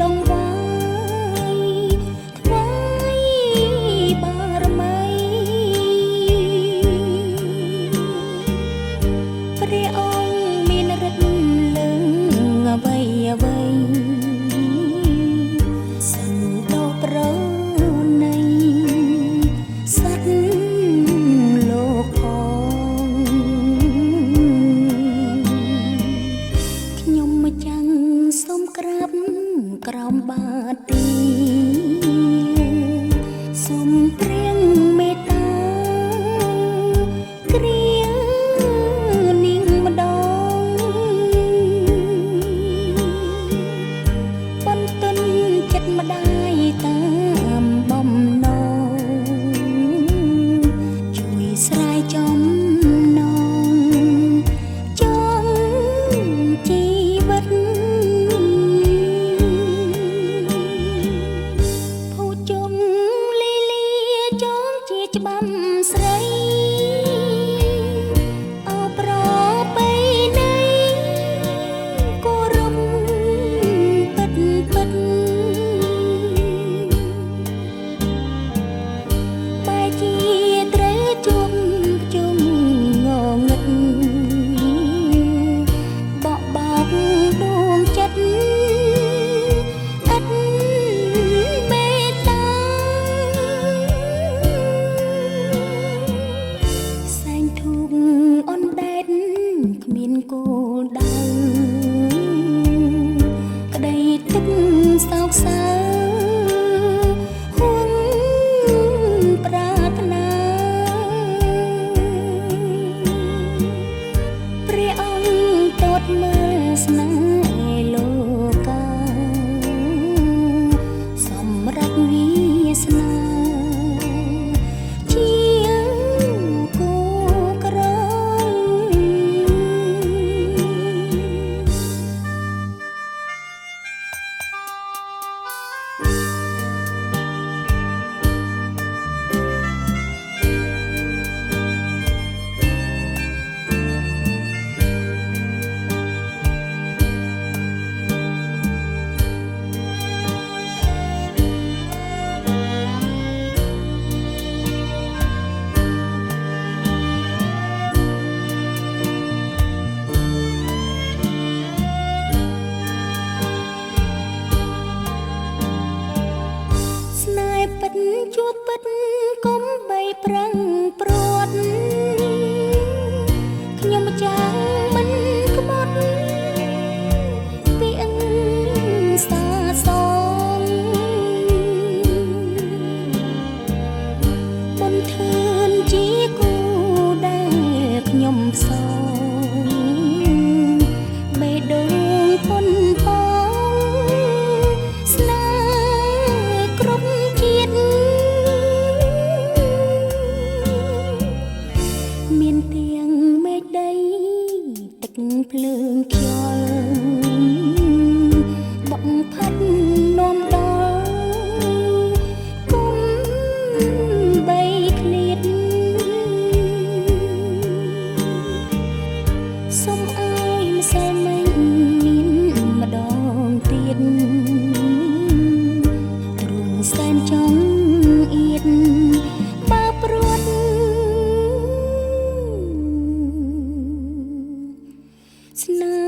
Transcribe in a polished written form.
ដងវាយថ្វាយបារមីព្រះអង្គមានឫទ្ធិលើអ្វីអ្វីសន្តោប្រណីសត្វលោកផងខ្ញុំមិនចាំងសូមក្រាបក្រោមបាទីសូមព្រៀងមេត្តាគ្រានាងម្ដងបន្ទន់ចិត្តម្ដាយតាមបំណងជួយស្រាយចំណងចង់ជីវិតភូជុំលីលាចងជាច្បាំស្រីអោប្របីនៃគោរពពិតពិតបែរជាត្រូវជួបជុំងងឹតបក់បោកដួងចិត្តឥតមេត្តាសែងធូបអនដែតគ្មានគោលដៅក្តីទុក្ខសោកសៅហួងប្រាថ្នាព្រះអង្គទតមើលស្នេហ៍លោកាសម្រាប់វាសនាជាគូក្រស្នេហ៍ពិតជួបពិតកុំបីប្រឹងព្រាត់ខ្ញុំចាំមិនក្បត់ពីអឹងសាសងបុនធឿនជាគូដែលខ្ញុំផ្សងបេះដូងប៉ុនបងស្នេហ៍គ្រប់ជាតិមានទាំងមេឃដីទឹកភ្លើងខ្យល់បងផាត់នាំដល់គុំបីឃ្លាតសូមអើយម្សិលមិញមានម្ដងទៀតទ្រង់សែនចង់អៀតបើព្រួតស្នេ